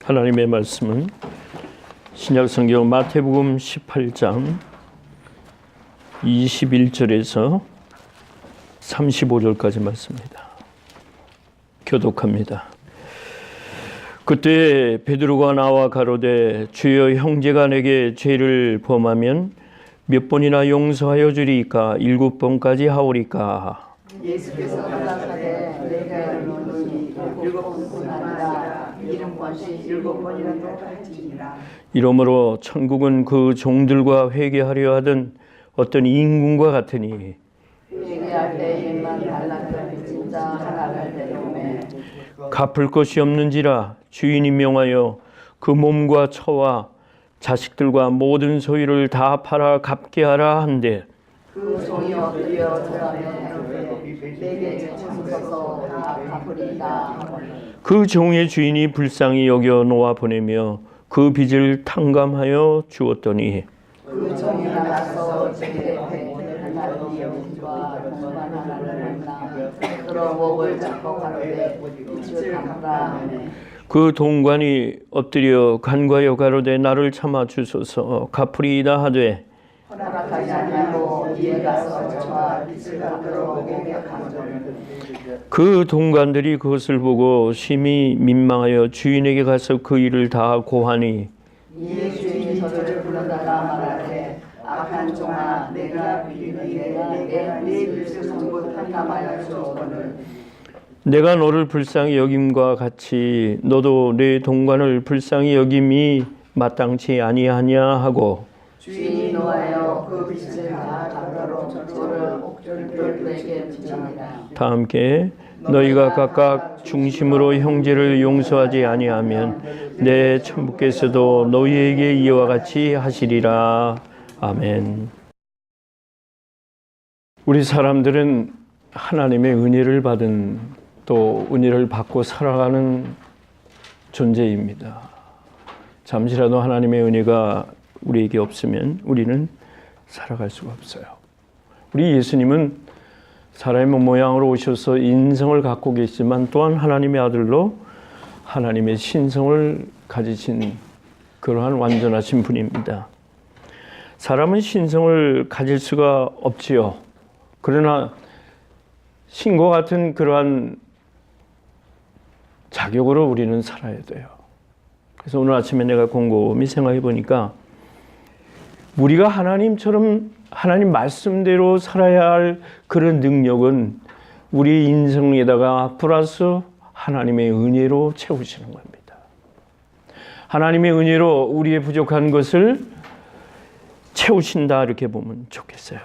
하나님의 말씀은 신약성경 마태복음 18장 21절에서 35절까지 말씀입니다. 교독합니다. 그때 베드로가 나와 가로되 주여 형제가 내게 죄를 범하면 몇 번이나 용서하여 주리이까 7번까지 하오리까. 예수께서 대답하되 내가 너희 7번뿐 아니라 7번이라도 할지니라. 이러므로 천국은 그 종들과 회개하려 하던 어떤 임금과 같으니 회개할 때 1만 달란트를 진짜 하나갈 때로매 갚을 것이 없는지라 주인이 명하여 그 몸과 처와 자식들과 모든 소유를 다 팔아 갚게 하라 한대. 그 종이 엎드려 절하매 내게 참소서 다 갚으리이다. 그 종의 주인이 불쌍히 여겨 놓아 보내며 그 빚을 탕감하여 주었더니 그 종이 나가서 제게 하나님의 영과 동반 하나를 만나 그러 목을 잡고 가로되 빚을 갚으라 하매 그 동관이 엎드려 간과하여 가로되 나를 참아 주소서 갚으리이다 하되 허락하지 아니하고 이에 가서 저와 빚을 갚으러 오게 하거늘 그 동관들이 그것을 보고 심히 민망하여 주인에게 가서 그 일을 다 고하니 이에 주인이 저를 불러다가 말하되 악한 종아 내가 비리되 내 빚을 전부 탕감하여 주었거늘 내가 너를 불쌍히 여김과 같이 너도 내 동관을 불쌍히 여김이 마땅치 아니하냐 하고 주인이 노하여 그 빚을 다 갚으러 저를 옥졸들에게 붙이니라. 다 함께 너희가 각각 중심으로 형제를 용서하지 아니하면 내 천부께서도 너희에게 이와 같이 하시리라. 아멘. 우리 사람들은 하나님의 은혜를 받은 또 은혜를 받고 살아가는 존재입니다. 잠시라도 하나님의 은혜가 우리에게 없으면 우리는 살아갈 수가 없어요. 우리 예수님은 사람의 모양으로 오셔서 인성을 갖고 계시지만 또한 하나님의 아들로 하나님의 신성을 가지신 그러한 완전하신 분입니다. 사람은 신성을 가질 수가 없지요. 그러나 신과 같은 그러한 자격으로 우리는 살아야 돼요. 그래서 오늘 아침에 내가 곰곰이 생각해 보니까 우리가 하나님처럼 하나님 말씀대로 살아야 할 그런 능력은 우리 인생에다가 플러스 하나님의 은혜로 채우시는 겁니다. 하나님의 은혜로 우리의 부족한 것을 채우신다 이렇게 보면 좋겠어요.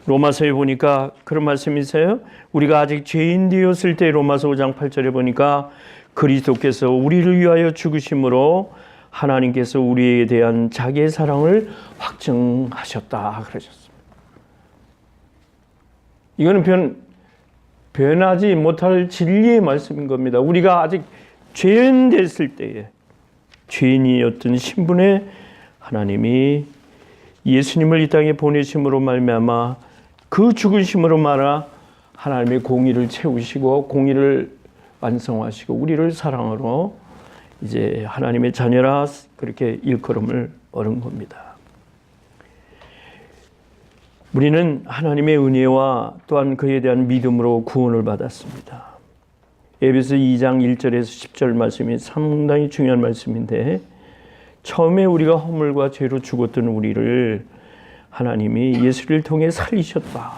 로마서에 보니까 그런 말씀이 있어요. 우리가 아직 죄인 되었을 때 로마서 5장 8절에 보니까 그리스도께서 우리를 위하여 죽으심으로 하나님께서 우리에 대한 자기의 사랑을 확증하셨다 그러셨습니다. 이거는 변하지 못할 진리의 말씀인 겁니다. 우리가 아직 죄인 됐을 때에 죄인이었던 신분에 하나님이 예수님을 이 땅에 보내심으로 말미암아 그 죽으심으로 말아 하나님의 공의를 채우시고 공의를 완성하시고 우리를 사랑으로 이제 하나님의 자녀라 그렇게 일컬음을 얻은 겁니다. 우리는 하나님의 은혜와 또한 그에 대한 믿음으로 구원을 받았습니다. 에베소 2장 1절에서 10절 말씀이 상당히 중요한 말씀인데 처음에 우리가 허물과 죄로 죽었던 우리를 하나님이 예수를 통해 살리셨다.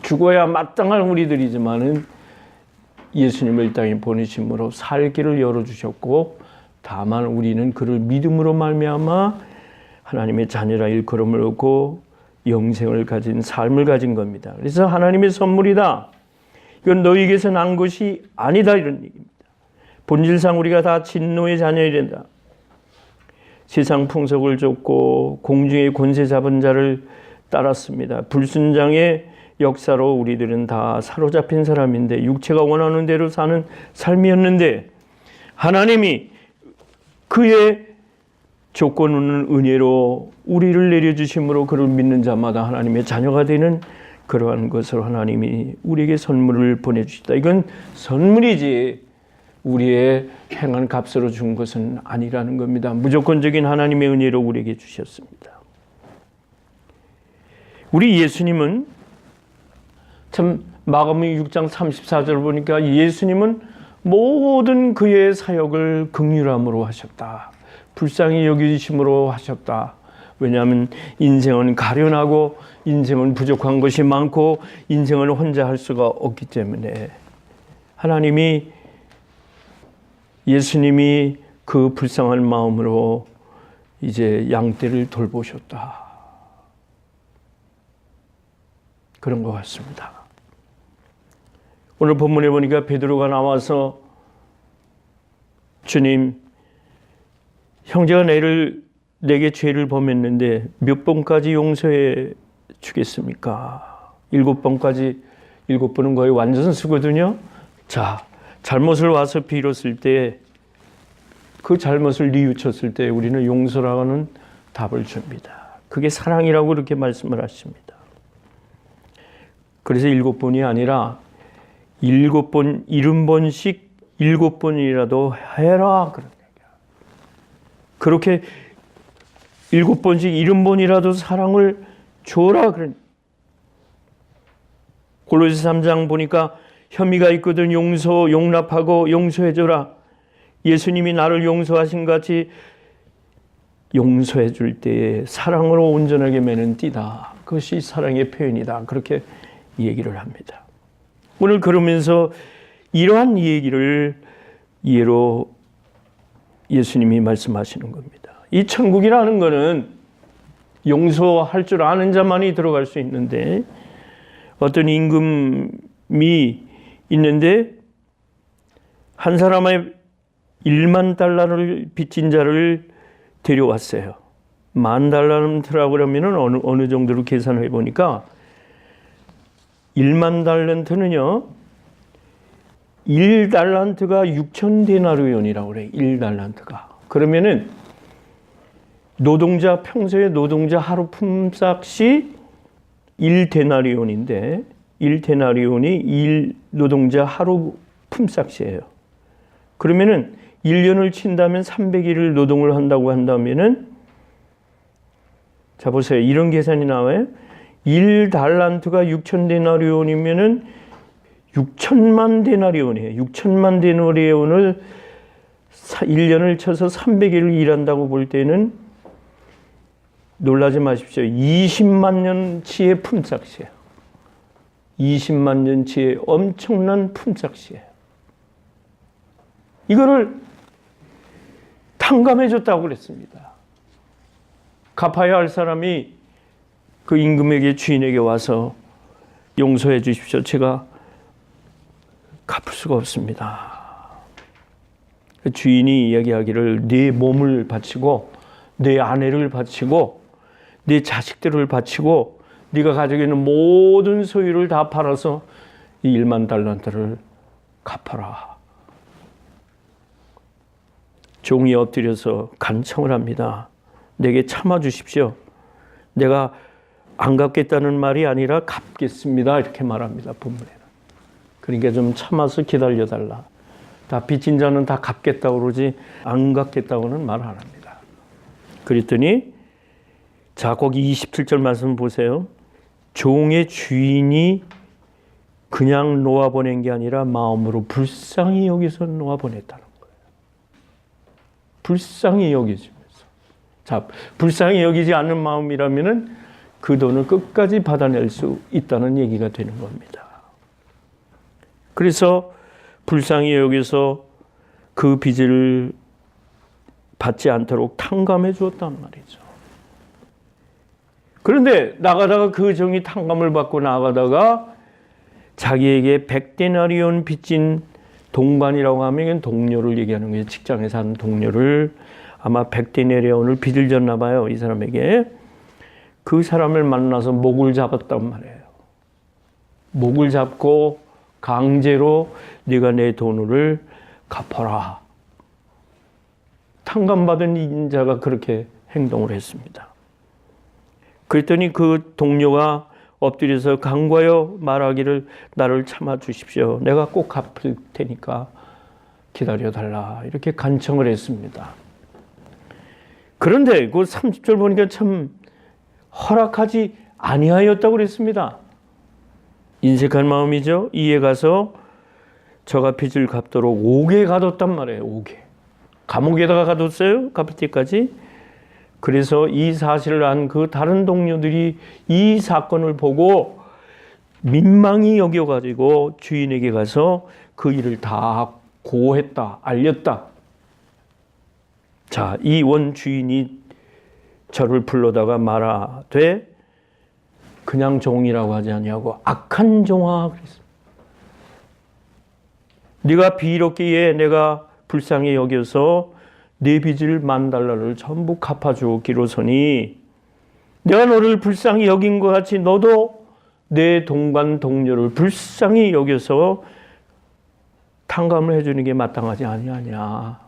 죽어야 마땅한 우리들이지만은 예수님을 이 땅에 보내심으로 살 길을 열어주셨고 다만 우리는 그를 믿음으로 말미암아 하나님의 자녀라 일컬음을 얻고 영생을 가진 삶을 가진 겁니다. 그래서 하나님의 선물이다. 이건 너희에게서 난 것이 아니다 이런 얘기입니다. 본질상 우리가 다 진노의 자녀이 된다. 세상 풍속을 쫓고 공중의 권세 잡은 자를 따랐습니다. 불순장의 역사로 우리들은 다 사로잡힌 사람인데 육체가 원하는 대로 사는 삶이었는데 하나님이 그의 조건 없는 은혜로 우리를 내려주심으로 그를 믿는 자마다 하나님의 자녀가 되는 그러한 것을 하나님이 우리에게 선물을 보내주시다. 이건 선물이지 우리의 행한 값으로 준 것은 아니라는 겁니다. 무조건적인 하나님의 은혜로 우리에게 주셨습니다. 우리 예수님은 참 마가복음 6장 34절 보니까 예수님은 모든 그의 사역을 긍휼함으로 하셨다. 불쌍히 여기심으로 하셨다. 왜냐하면 인생은 가련하고 인생은 부족한 것이 많고 인생을 혼자 할 수가 없기 때문에 예수님이 그 불쌍한 마음으로 이제 양떼를 돌보셨다. 그런 것 같습니다. 오늘 본문에 보니까 베드로가 나와서 주님, 형제가 내게 죄를 범했는데 몇 번까지 용서해 주겠습니까? 7번까지, 7번은 거의 완전수거든요. 자, 잘못을 와서 빌었을 때, 그 잘못을 뉘우쳤을 때 우리는 용서라는 답을 줍니다. 그게 사랑이라고 그렇게 말씀을 하십니다. 그래서 7번이 아니라 7번, 70번씩 7번이라도 해라. 그런 얘기야. 그렇게 7번씩 70번이라도 사랑을 줘라. 그런. 골로새 3장 보니까 혐의가 있거든 용납하고 용서해줘라. 예수님이 나를 용서하신 같이 용서해 줄 때에 사랑으로 온전하게 매는 띠다. 그것이 사랑의 표현이다. 그렇게 얘기를 합니다. 오늘 그러면서 이러한 얘기를 예로 예수님이 말씀하시는 겁니다. 이 천국이라는 것은 용서할 줄 아는 자만이 들어갈 수 있는데 어떤 임금이 있는데 한 사람의 1만 달러를 빚진 자를 데려왔어요. 10,000달란트라고 그러면 어느 정도로 계산을 해보니까 1만 달란트는요 1달란트가 6,000데나리온이라고 그래요. 1달란트가. 그러면은 평소에 노동자 하루 품삯이 1데나리온인데 1데나리온이 노동자 하루 품삯이에요. 그러면은 1년을 친다면 300일을 노동을 한다고 한다면은 자 보세요. 이런 계산이 나와요. 1달란트가 6,000데나리온이면은 6천만 데나리온이에요. 6천만 데나리온을 1년을 쳐서 300일을 일한다고 볼 때는 놀라지 마십시오. 20만 년치의 품삯이에요. 20만 년치의 엄청난 품삯이에요. 이거를 탕감해 줬다고 그랬습니다. 갚아야 할 사람이 그 임금에게 주인에게 와서 용서해 주십시오. 제가 갚을 수가 없습니다. 그 주인이 이야기하기를 네 몸을 바치고 내 아내를 바치고 네 자식들을 바치고 네가 가지고 있는 모든 소유를 다 팔아서 이 1만 달란트를 갚아라. 종이 엎드려서 간청을 합니다. 내게 참아 주십시오. 내가 안 갚겠다는 말이 아니라 갚겠습니다. 이렇게 말합니다. 본문에는. 그러니까 좀 참아서 기다려달라. 다 빚진 자는 다 갚겠다고 그러지 안 갚겠다고는 말 안 합니다. 그랬더니 자 거기 27절 말씀 보세요. 종의 주인이 그냥 놓아보낸 게 아니라 마음으로 불쌍히 여기서 놓아보냈다는 거예요. 불쌍히 여기시면서. 자, 불쌍히 여기지 않는 마음이라면은 그 돈을 끝까지 받아낼 수 있다는 얘기가 되는 겁니다. 그래서 불쌍히 여기서 그 빚을 받지 않도록 탕감해 주었단 말이죠. 그런데 나가다가 그 종이 탕감을 받고 나가다가 자기에게 100데나리온 빚진 동반이라고 하면 이건 동료를 얘기하는 거예요. 직장에서 하는 동료를 아마 100데나리온을 빚을 졌나 봐요. 이 사람에게. 그 사람을 만나서 목을 잡았단 말이에요. 목을 잡고 강제로 네가 내 돈을 갚아라. 탕감받은 인자가 그렇게 행동을 했습니다. 그랬더니 그 동료가 엎드려서 간과하여 말하기를 나를 참아 주십시오. 내가 꼭 갚을 테니까 기다려달라 이렇게 간청을 했습니다. 그런데 그 30절 보니까 참 허락하지 아니하였다고 그랬습니다. 인색한 마음이죠. 이에 가서 저가 빚을 갚도록 옥에 가뒀단 말이에요. 옥에. 감옥에다가 가뒀어요. 갚을 때까지. 그래서 이 사실을 안 그 다른 동료들이 이 사건을 보고 민망히 여겨가지고 주인에게 가서 그 일을 다 고했다, 알렸다. 자, 이 원 주인이 저를 불러다가 말하되 그냥 종이라고 하지 아니하고 악한 종아 그랬습니다. 네가 비이롭기에 내가 불쌍히 여겨서 네 빚을 $10,000를 전부 갚아주기로서니 내가 너를 불쌍히 여긴 것 같이 너도 내 동반 동료를 불쌍히 여겨서 탕감을 해주는 게 마땅하지 아니하냐.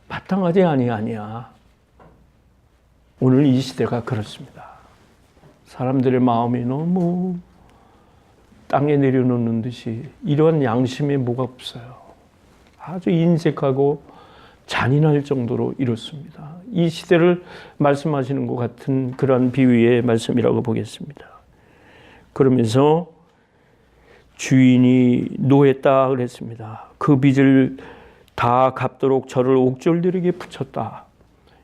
마땅하지 아니하냐. 오늘 이 시대가 그렇습니다. 사람들의 마음이 너무 땅에 내려놓는 듯이 이러한 양심에 뭐가 없어요. 아주 인색하고 잔인할 정도로 이렇습니다. 이 시대를 말씀하시는 것 같은 그러한 비유의 말씀이라고 보겠습니다. 그러면서 주인이 노했다 그랬습니다. 그 빚을 다 갚도록 저를 옥졸들에게 붙였다.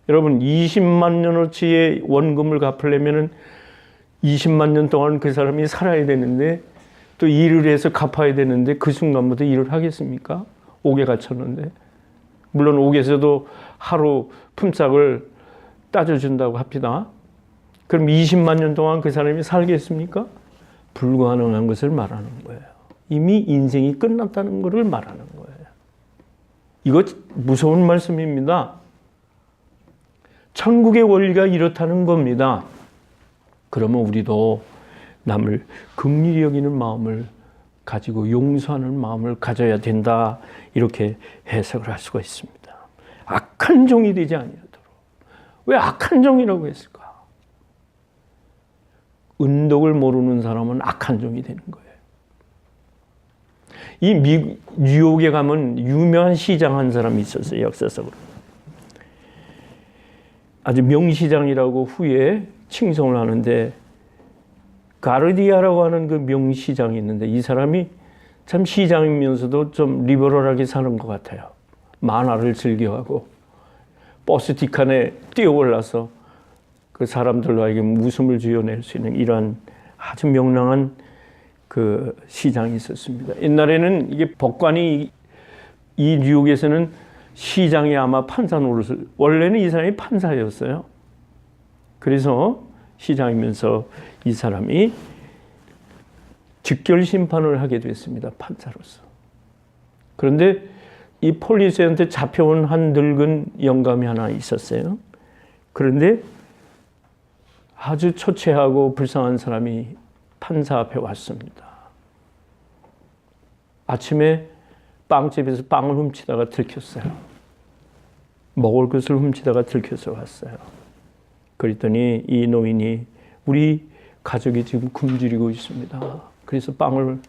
여러분 20만 년어치의 원금을 갚으려면 20만 년 동안 그 사람이 살아야 되는데 또 일을 해서 갚아야 되는데 그 순간부터 일을 하겠습니까? 옥에 갇혔는데. 물론 옥에서도 하루 품삯을 따져준다고 합니다. 그럼 20만 년 동안 그 사람이 살겠습니까? 불가능한 것을 말하는 거예요. 이미 인생이 끝났다는 것을 말하는 거예요. 이거 무서운 말씀입니다. 천국의 원리가 이렇다는 겁니다. 그러면 우리도 남을 긍휼히 여기는 마음을 가지고 용서하는 마음을 가져야 된다. 이렇게 해석을 할 수가 있습니다. 악한 종이 되지 아니하도록. 왜 악한 종이라고 했을까? 은덕을 모르는 사람은 악한 종이 되는 거예요. 이 뉴욕에 가면 유명한 시장 한 사람이 있었어요. 역사적으로. 아주 명시장이라고 후에 칭송을 하는데 가르디아라고 하는 그 명시장이 있는데 이 사람이 참 시장이면서도 좀 리버럴하게 사는 것 같아요. 만화를 즐겨하고 버스 뒷칸에 뛰어올라서 그 사람들로 하여금 웃음을 지어낼 수 있는 이러한 아주 명랑한 그 시장이 있었습니다. 옛날에는 이게 법관이 이 뉴욕에서는 시장이 아마 판사 노릇을 원래는 이 사람이 판사였어요. 그래서 시장이면서 이 사람이 즉결 심판을 하게 됐습니다. 판사로서. 그런데 이 폴리스한테 잡혀온 한 늙은 영감이 하나 있었어요. 그런데 아주 초췌하고 불쌍한 사람이 판사 앞에 왔습니다. 아침에 빵집에서 빵을 훔치다가 들켰어요. 먹을 것을 훔치다가 들켜서 왔어요. 그랬더니 이 노인이 우리 가족이 지금 굶주리고 있습니다. 그래서 빵을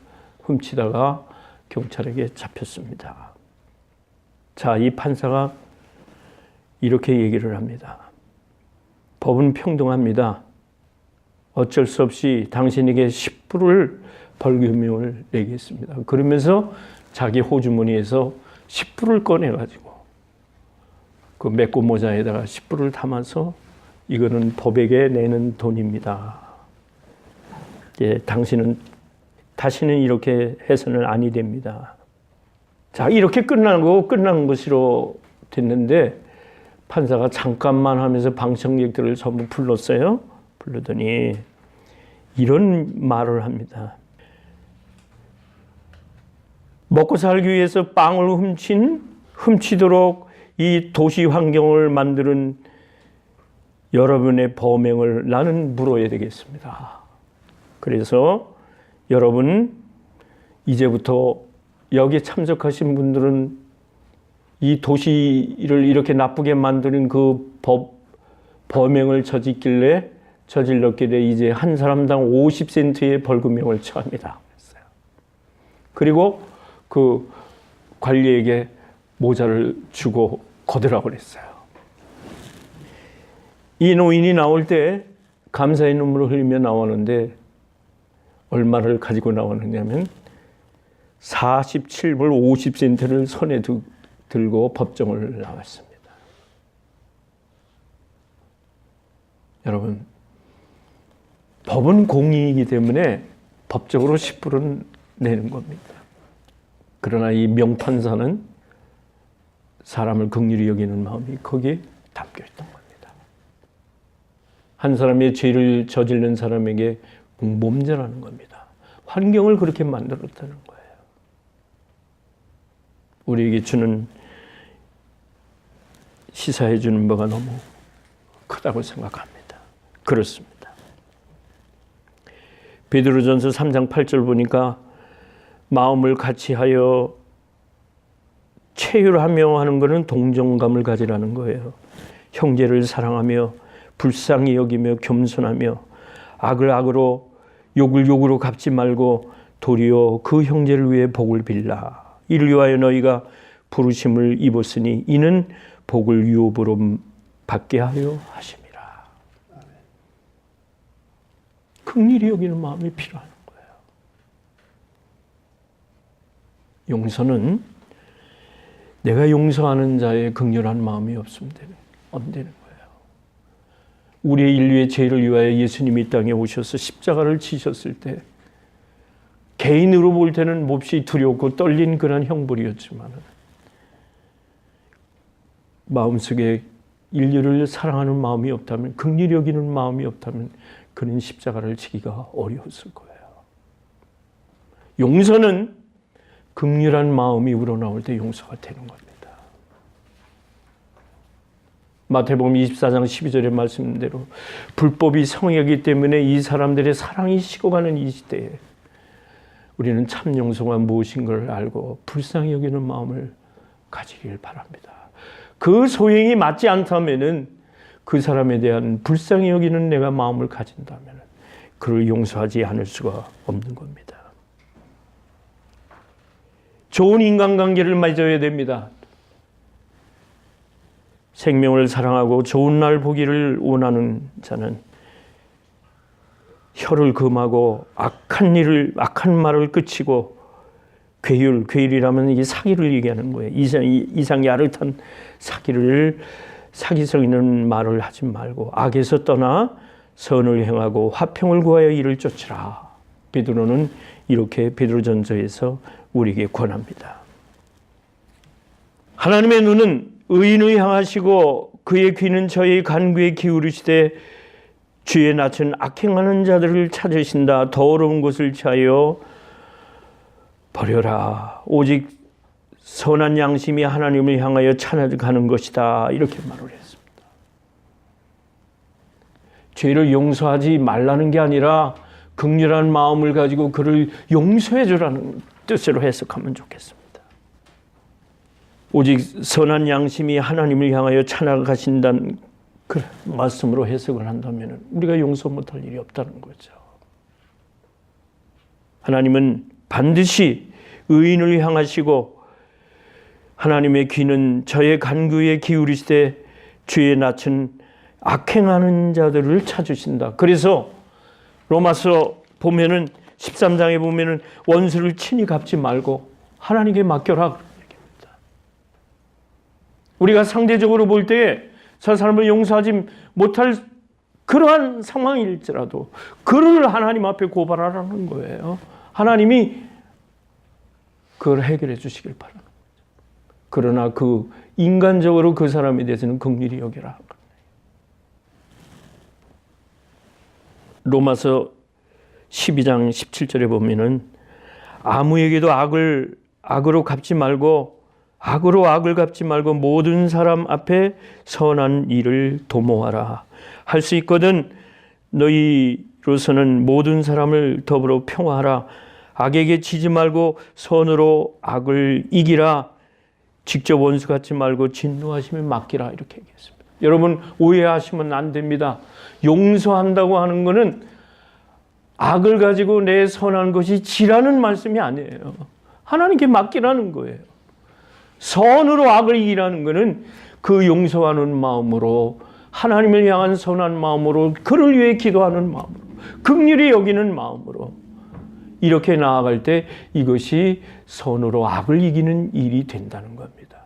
훔치다가 경찰에게 잡혔습니다. 자, 이 판사가 이렇게 얘기를 합니다. 법은 평등합니다. 어쩔 수 없이 당신에게 10불을 벌금형을 내겠습니다. 그러면서 자기 호주머니에서 10불을 꺼내가지고 그 메꿔 모자에다가 10불을 담아서 이거는 법에게 내는 돈입니다. 예, 당신은 다시는 이렇게 해서는 아니 됩니다. 자, 이렇게 끝난 것으로 됐는데 판사가 잠깐만 하면서 방청객들을 전부 불렀어요. 부르더니 이런 말을 합니다. 먹고 살기 위해서 빵을 훔치도록 이 도시 환경을 만드는 여러분의 범행을 나는 물어야 되겠습니다. 그래서 여러분 이제부터 여기에 참석하신 분들은 이 도시를 이렇게 나쁘게 만드는 그 범행을 저질렀길래 이제 한 사람당 50센트의 벌금형을 처합니다. 그리고 그 관리에게 모자를 주고 거두라고 그랬어요. 이 노인이 나올 때 감사의 눈물을 흘리며 나오는데 얼마를 가지고 나오느냐면 47불 50센트를 손에 들고 법정을 나왔습니다. 여러분, 법은 공의이기 때문에 법적으로 10불은 내는 겁니다. 그러나 이 명판사는 사람을 긍휼히 여기는 마음이 거기에 담겨 있던 겁니다. 한 사람의 죄를 저지른 사람에게 몸절하는 겁니다. 환경을 그렇게 만들었다는 거예요. 우리에게 주는 시사해 주는 바가 너무 크다고 생각합니다. 그렇습니다. 베드로전서 3장 8절 보니까 마음을 같이하여 체휼하며 하는 것은 동정감을 가지라는 거예요. 형제를 사랑하며 불쌍히 여기며 겸손하며 악을 악으로 욕을 욕으로 갚지 말고 도리어 그 형제를 위해 복을 빌라. 이를 위하여 너희가 부르심을 입었으니 이는 복을 유업으로 받게 하려 하심이라. 긍휼히 여기는 마음이 필요한 거예요. 용서는 내가 용서하는 자의 긍휼한 마음이 없으면 안 되는 거예요. 우리의 인류의 죄를 위하여 예수님이 이 땅에 오셔서 십자가를 지셨을 때 개인으로 볼 때는 몹시 두렵고 떨린 그런 형벌이었지만 마음속에 인류를 사랑하는 마음이 없다면, 긍휼히 여기는 마음이 없다면 그는 십자가를 지기가 어려웠을 거예요. 용서는 긍휼한 마음이 우러나올 때 용서가 되는 겁니다. 마태복음 24장 12절의 말씀대로 불법이 성행하기 때문에 이 사람들의 사랑이 식어가는 이 시대에 우리는 참 용서가 무엇인 걸 알고 불쌍히 여기는 마음을 가지길 바랍니다. 그 소행이 맞지 않다면은 그 사람에 대한 불쌍히 여기는 내가 마음을 가진다면 그를 용서하지 않을 수가 없는 겁니다. 좋은 인간관계를 맺어야 됩니다. 생명을 사랑하고 좋은 날 보기를 원하는 자는 혀를 금하고 악한 말을 그치고 괴율이라면 이게 사기를 얘기하는 거예요. 이상 야릇한 사기성 있는 말을 하지 말고 악에서 떠나 선을 행하고 화평을 구하여 이를 쫓으라. 베드로는 이렇게 베드로전서에서 우리에게 권합니다. 하나님의 눈은 의인을 향하시고 그의 귀는 저희 간구에 기울이시되 주의 낯은 악행하는 자들을 찾으신다. 더러운 것을 취하여 버려라. 오직 선한 양심이 하나님을 향하여 찾아가는 것이다. 이렇게 말을 했습니다. 죄를 용서하지 말라는 게 아니라 긍휼한 마음을 가지고 그를 용서해 주라는 뜻으로 해석하면 좋겠습니다. 오직 선한 양심이 하나님을 향하여 찾아가신다는 그 말씀으로 해석을 한다면 우리가 용서 못할 일이 없다는 거죠. 하나님은 반드시 의인을 향하시고 하나님의 귀는 저의 간구에 기울이시되 주의 낯은 악행하는 자들을 찾으신다. 그래서 로마서 보면은 13장에 보면은 원수를 친히 갚지 말고 하나님께 맡겨라 그런 얘기입니다. 우리가 상대적으로 볼 때 저 사람을 용서하지 못할 그러한 상황일지라도 그를 하나님 앞에 고발하라는 거예요. 하나님이 그걸 해결해 주시길 바라는 거죠. 그러나 그 인간적으로 그 사람에 대해서는 긍휼히 여기라. 로마서 12장 17절에 보면은 아무에게도 악으로 갚지 말고 악으로 악을 갚지 말고 모든 사람 앞에 선한 일을 도모하라. 할 수 있거든 너희로서는 모든 사람을 더불어 평화하라. 악에게 지지 말고 선으로 악을 이기라. 직접 원수 갖지 말고 진노하시면 맡기라. 이렇게 얘기했습니다. 여러분 오해하시면 안 됩니다. 용서한다고 하는 것은 악을 가지고 내 선한 것이 지라는 말씀이 아니에요. 하나님께 맡기라는 거예요. 선으로 악을 이기라는 것은 그 용서하는 마음으로, 하나님을 향한 선한 마음으로, 그를 위해 기도하는 마음으로, 긍휼히 여기는 마음으로 이렇게 나아갈 때 이것이 선으로 악을 이기는 일이 된다는 겁니다.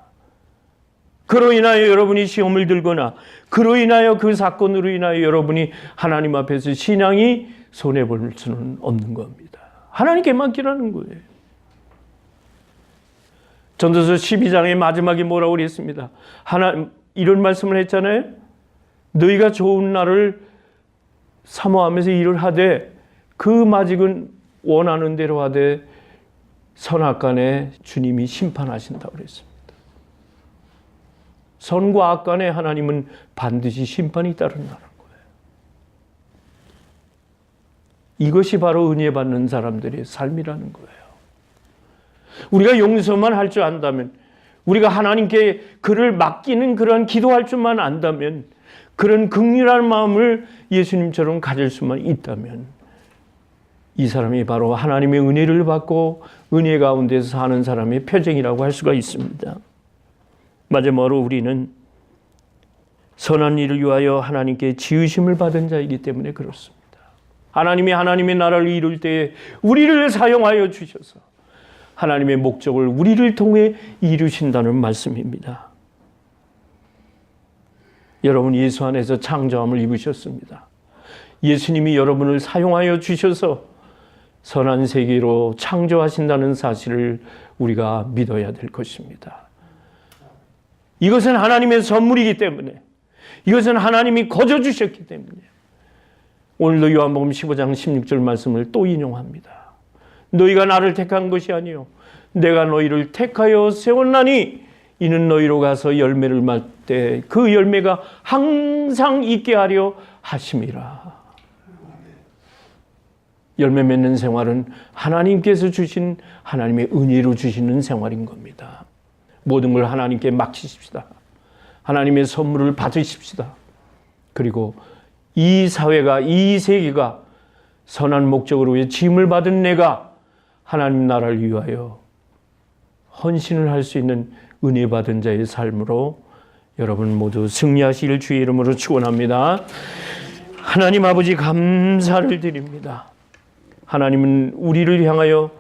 그로 인하여 여러분이 시험을 들거나 그로 인하여 그 사건으로 인하여 여러분이 하나님 앞에서 신앙이 손해볼 수는 없는 겁니다. 하나님께 맡기라는 거예요. 전도서 12장의 마지막에 뭐라고 그랬습니다. 이런 말씀을 했잖아요. 너희가 좋은 날을 사모하면서 일을 하되 그 마직은 원하는 대로 하되 선악간에 주님이 심판하신다고 그랬습니다. 선과 악 간에 하나님은 반드시 심판이 따른다는 거예요. 이것이 바로 은혜 받는 사람들의 삶이라는 거예요. 우리가 용서만 할 줄 안다면, 우리가 하나님께 그를 맡기는 그런 기도할 줄만 안다면, 그런 긍휼한 마음을 예수님처럼 가질 수만 있다면 이 사람이 바로 하나님의 은혜를 받고 은혜 가운데서 사는 사람의 표징이라고 할 수가 있습니다. 마지막으로 우리는 선한 일을 위하여 하나님께 지으심을 받은 자이기 때문에 그렇습니다. 하나님이 하나님의 나라를 이룰 때에 우리를 사용하여 주셔서 하나님의 목적을 우리를 통해 이루신다는 말씀입니다. 여러분 예수 안에서 창조함을 입으셨습니다. 예수님이 여러분을 사용하여 주셔서 선한 세계로 창조하신다는 사실을 우리가 믿어야 될 것입니다. 이것은 하나님의 선물이기 때문에, 이것은 하나님이 거저 주셨기 때문에 오늘도 요한복음 15장 16절 말씀을 또 인용합니다. 너희가 나를 택한 것이 아니요 내가 너희를 택하여 세웠나니 이는 너희로 가서 열매를 맺되 그 열매가 항상 있게 하려 하심이라. 열매 맺는 생활은 하나님께서 주신 하나님의 은혜로 주시는 생활인 겁니다. 모든 걸 하나님께 맡기십시다. 하나님의 선물을 받으십시다. 그리고 이 사회가, 이 세계가 선한 목적으로 위해 짐을 받은 내가 하나님 나라를 위하여 헌신을 할 수 있는 은혜 받은 자의 삶으로 여러분 모두 승리하시길 주의 이름으로 축원합니다. 하나님 아버지 감사를 드립니다. 하나님은 우리를 향하여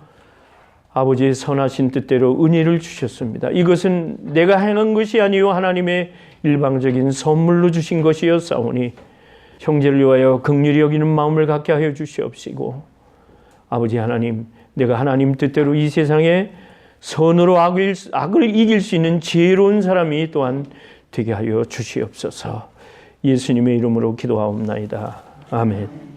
아버지의 선하신 뜻대로 은혜를 주셨습니다. 이것은 내가 행한 것이 아니요 하나님의 일방적인 선물로 주신 것이었사오니 형제를 위하여 긍휼히 여기는 마음을 갖게 하여 주시옵시고, 아버지 하나님, 내가 하나님 뜻대로 이 세상에 선으로 악을 이길 수 있는 지혜로운 사람이 또한 되게 하여 주시옵소서. 예수님의 이름으로 기도하옵나이다. 아멘.